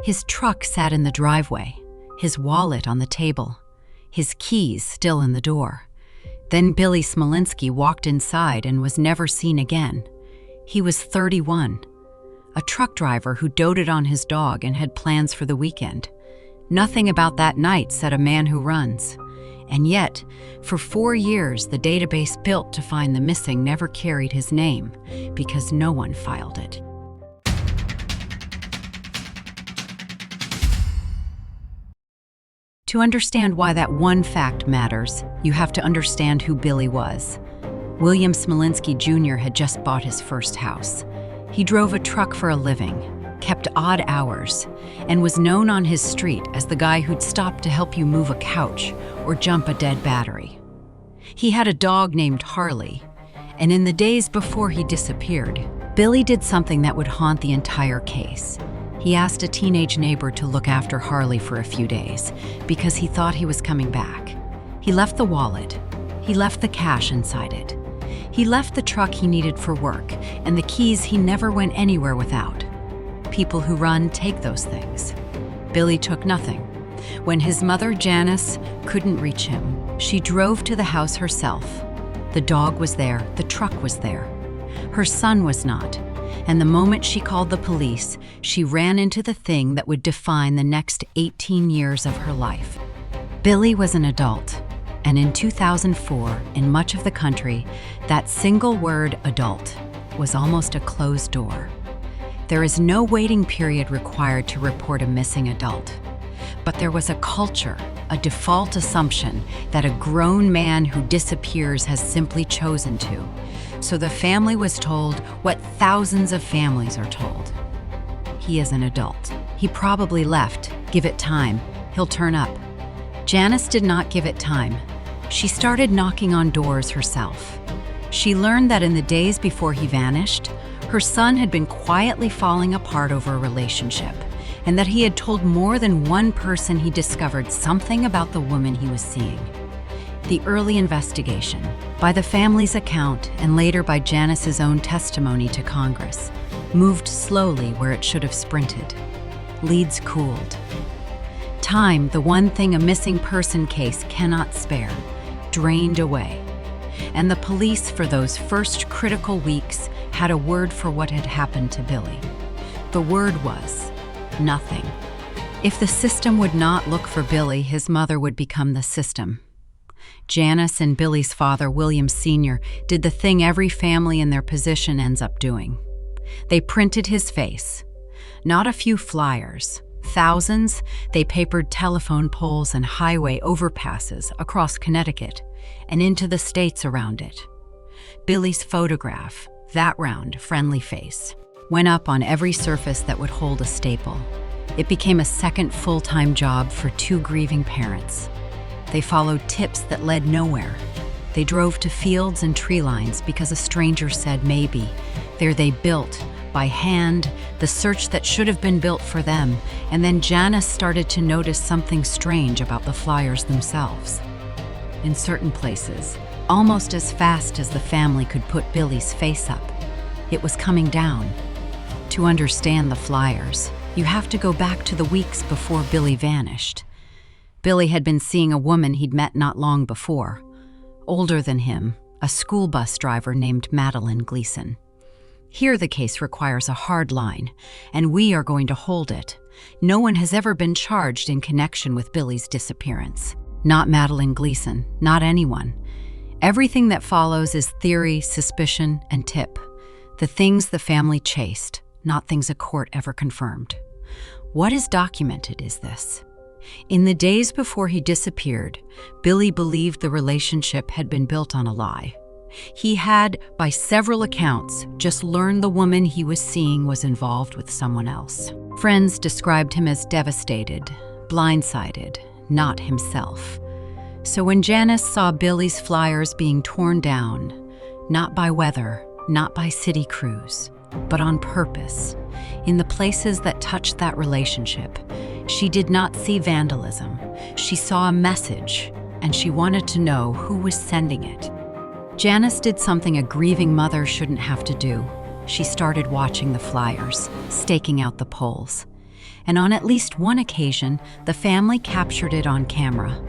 His truck sat in the driveway, his wallet on the table, his keys still in the door. Then Billy Smolinski walked inside and was never seen again. He was 31, a truck driver who doted on his dog and had plans for the weekend. Nothing about that night said a man who runs. And yet, for 4 years, the database built to find the missing never carried his name because no one filed it. To understand why that one fact matters, you have to understand who Billy was. William Smolinski Jr. had just bought his first house. He drove a truck for a living, kept odd hours, and was known on his street as the guy who'd stop to help you move a couch or jump a dead battery. He had a dog named Charley, and in the days before he disappeared, Billy did something that would haunt the entire case. He asked a teenage neighbor to look after Charley for a few days because he thought he was coming back. He left the wallet. He left the cash inside it. He left the truck he needed for work and the keys he never went anywhere without. People who run take those things. Billy took nothing. When his mother, Janice, couldn't reach him, she drove to the house herself. The dog was there, the truck was there. Her son was not. And the moment she called the police, she ran into the thing that would define the next 18 years of her life. Billy was an adult, and in 2004, in much of the country, that single word, adult, was almost a closed door. There is no waiting period required to report a missing adult. But there was a culture, a default assumption that a grown man who disappears has simply chosen to. So the family was told what thousands of families are told. He is an adult. He probably left. Give it time. He'll turn up. Janice did not give it time. She started knocking on doors herself. She learned that in the days before he vanished, her son had been quietly falling apart over a relationship, and that he had told more than one person he discovered something about the woman he was seeing. The early investigation, by the family's account and later by Janice's own testimony to Congress, moved slowly where it should have sprinted. Leads cooled. Time, the one thing a missing person case cannot spare, drained away. And the police, for those first critical weeks, had a word for what had happened to Billy. The word was nothing. If the system would not look for Billy, his mother would become the system. Janice and Billy's father, William Sr., did the thing every family in their position ends up doing. They printed his face. Not a few flyers. Thousands, they papered telephone poles and highway overpasses across Connecticut and into the states around it. Billy's photograph, that round, friendly face, went up on every surface that would hold a staple. It became a second full-time job for two grieving parents. They followed tips that led nowhere. They drove to fields and tree lines because a stranger said maybe. There they built, by hand, the search that should have been built for them, and then Janice started to notice something strange about the flyers themselves. In certain places, almost as fast as the family could put Billy's face up, it was coming down. To understand the flyers, you have to go back to the weeks before Billy vanished. Billy had been seeing a woman he'd met not long before, older than him, a school bus driver named Madeline Gleason. Here the case requires a hard line, and we are going to hold it. No one has ever been charged in connection with Billy's disappearance. Not Madeline Gleason, not anyone. Everything that follows is theory, suspicion, and tip. The things the family chased, not things a court ever confirmed. What is documented is this. In the days before he disappeared, Billy believed the relationship had been built on a lie. He had, by several accounts, just learned the woman he was seeing was involved with someone else. Friends described him as devastated, blindsided, not himself. So when Janice saw Billy's flyers being torn down, not by weather, not by city crews, but on purpose, in the places that touched that relationship, she did not see vandalism. She saw a message, and she wanted to know who was sending it. Janice did something a grieving mother shouldn't have to do. She started watching the flyers, staking out the poles. And on at least one occasion, the family captured it on camera.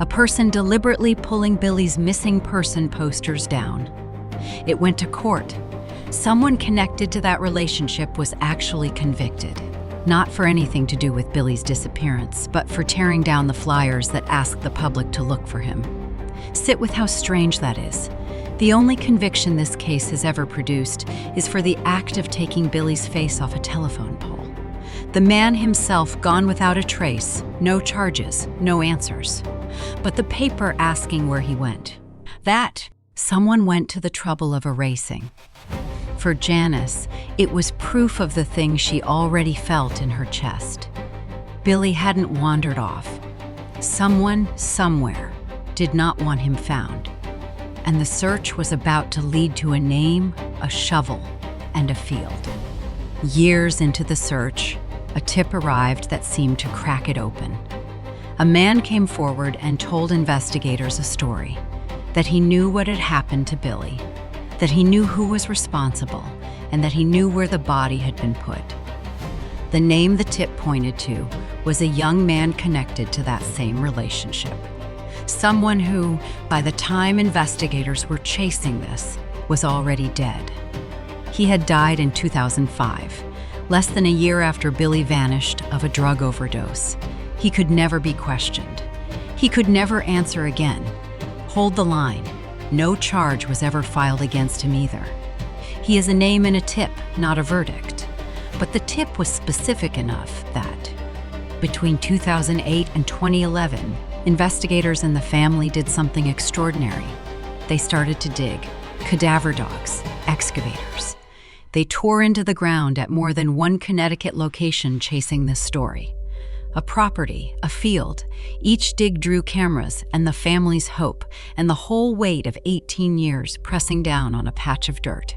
A person deliberately pulling Billy's missing person posters down. It went to court. Someone connected to that relationship was actually convicted. Not for anything to do with Billy's disappearance, but for tearing down the flyers that asked the public to look for him. Sit with how strange that is. The only conviction this case has ever produced is for the act of taking Billy's face off a telephone pole. The man himself gone without a trace, no charges, no answers. But the paper asking where he went. That, someone went to the trouble of erasing. For Janice, it was proof of the thing she already felt in her chest. Billy hadn't wandered off. Someone, somewhere, did not want him found. And the search was about to lead to a name, a shovel, and a field. Years into the search, a tip arrived that seemed to crack it open. A man came forward and told investigators a story, that he knew what had happened to Billy, that he knew who was responsible, and that he knew where the body had been put. The name the tip pointed to was a young man connected to that same relationship. Someone who, by the time investigators were chasing this, was already dead. He had died in 2005, less than a year after Billy vanished of a drug overdose. He could never be questioned. He could never answer again. Hold the line. No charge was ever filed against him either. He is a name in a tip, not a verdict. But the tip was specific enough that, between 2008 and 2011, investigators and the family did something extraordinary. They started to dig. Cadaver dogs, excavators. They tore into the ground at more than one Connecticut location chasing this story. A property, a field, each dig drew cameras and the family's hope, and the whole weight of 18 years pressing down on a patch of dirt.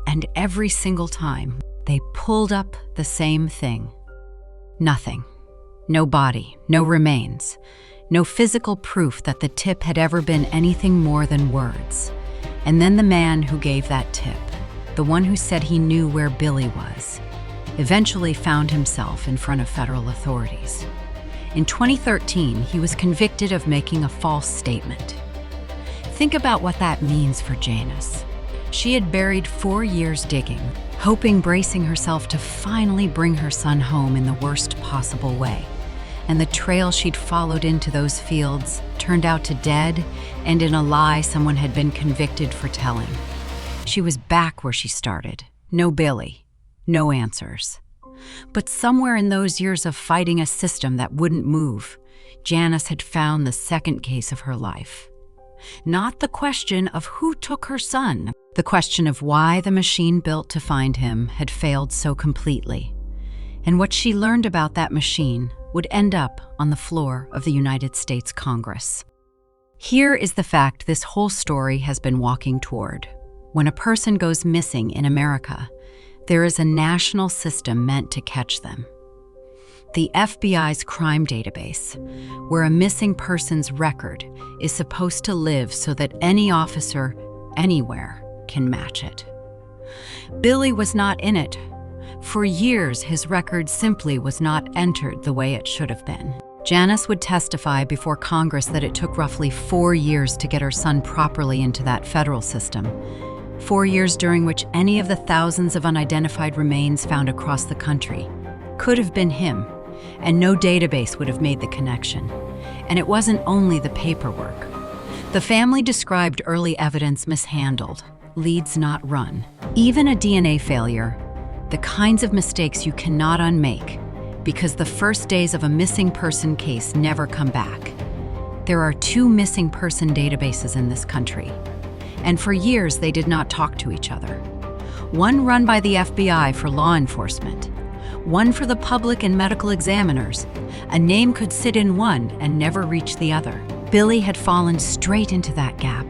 And every single time, they pulled up the same thing. Nothing. No body, no remains. No physical proof that the tip had ever been anything more than words. And then the man who gave that tip, the one who said he knew where Billy was, eventually found himself in front of federal authorities. In 2013, he was convicted of making a false statement. Think about what that means for Janice. She had buried 4 years digging, hoping, bracing herself to finally bring her son home in the worst possible way. And the trail she'd followed into those fields turned out to dead and in a lie someone had been convicted for telling. She was back where she started. No Billy. No answers. But somewhere in those years of fighting a system that wouldn't move, Janice had found the second case of her life. Not the question of who took her son, the question of why the machine built to find him had failed so completely. And what she learned about that machine would end up on the floor of the United States Congress. Here is the fact this whole story has been walking toward. When a person goes missing in America, there is a national system meant to catch them. The FBI's crime database, where a missing person's record is supposed to live so that any officer, anywhere, can match it. Billy was not in it. For years, his record simply was not entered the way it should have been. Janice would testify before Congress that it took roughly 4 years to get her son properly into that federal system. 4 years during which any of the thousands of unidentified remains found across the country could have been him, and no database would have made the connection. And it wasn't only the paperwork. The family described early evidence mishandled, leads not run, even a DNA failure, the kinds of mistakes you cannot unmake because the first days of a missing person case never come back. There are 2 missing person databases in this country, and for years they did not talk to each other. One run by the FBI for law enforcement, one for the public and medical examiners. A name could sit in one and never reach the other. Billy had fallen straight into that gap,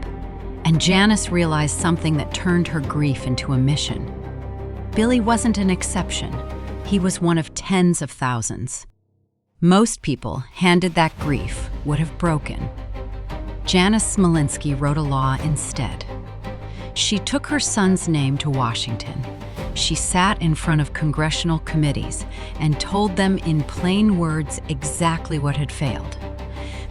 and Janice realized something that turned her grief into a mission. Billy wasn't an exception. He was one of tens of thousands. Most people, handed that grief, would have broken. Janice Smolinski wrote a law instead. She took her son's name to Washington, She sat in front of congressional committees and told them in plain words exactly what had failed.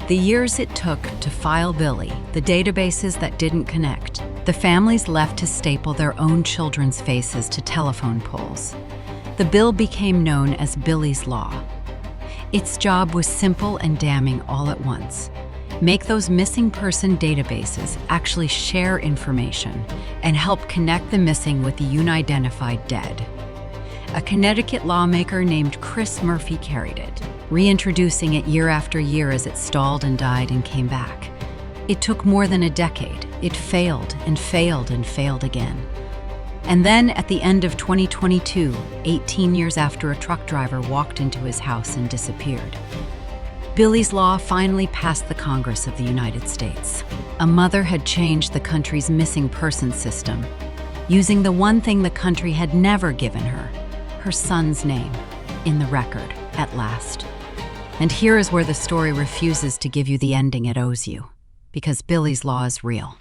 The years it took to file Billy, the databases that didn't connect, the families left to staple their own children's faces to telephone poles. The bill became known as Billy's Law. Its job was simple and damning all at once. Make those missing person databases actually share information and help connect the missing with the unidentified dead. A Connecticut lawmaker named Chris Murphy carried it, reintroducing it year after year as it stalled and died and came back. It took more than a decade. It failed and failed and failed again. And then at the end of 2022, 18 years after a truck driver walked into his house and disappeared, Billy's Law finally passed the Congress of the United States. A mother had changed the country's missing person system, using the one thing the country had never given her son's name, in the record, at last. And here is where the story refuses to give you the ending it owes you, because Billy's Law is real.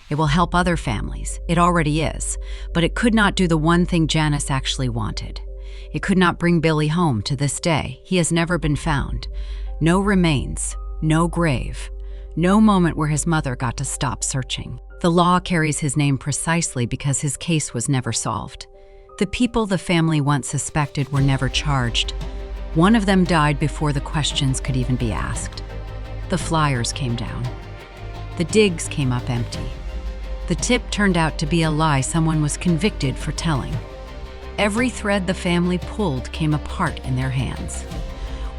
It will help other families. It already is. But it could not do the one thing Janice actually wanted. It could not bring Billy home to this day. He has never been found. No remains, no grave, no moment where his mother got to stop searching. The law carries his name precisely because his case was never solved. The people the family once suspected were never charged. One of them died before the questions could even be asked. The flyers came down. The digs came up empty. The tip turned out to be a lie someone was convicted for telling. Every thread the family pulled came apart in their hands.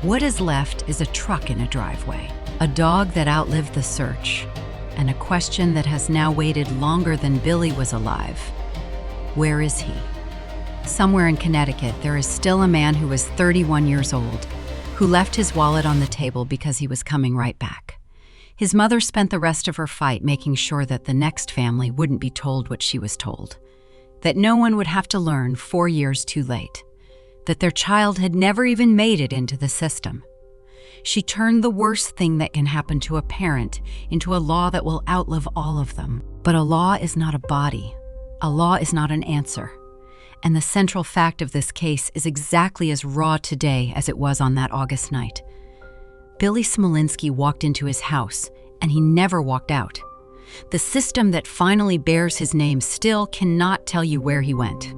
What is left is a truck in a driveway, a dog that outlived the search, and a question that has now waited longer than Billy was alive. Where is he? Somewhere in Connecticut, there is still a man who was 31 years old, who left his wallet on the table because he was coming right back. His mother spent the rest of her fight making sure that the next family wouldn't be told what she was told, that no one would have to learn 4 years too late, that their child had never even made it into the system. She turned the worst thing that can happen to a parent into a law that will outlive all of them. But a law is not a body. A law is not an answer. And the central fact of this case is exactly as raw today as it was on that August night. Billy Smolinski walked into his house, and he never walked out. The system that finally bears his name still cannot tell you where he went.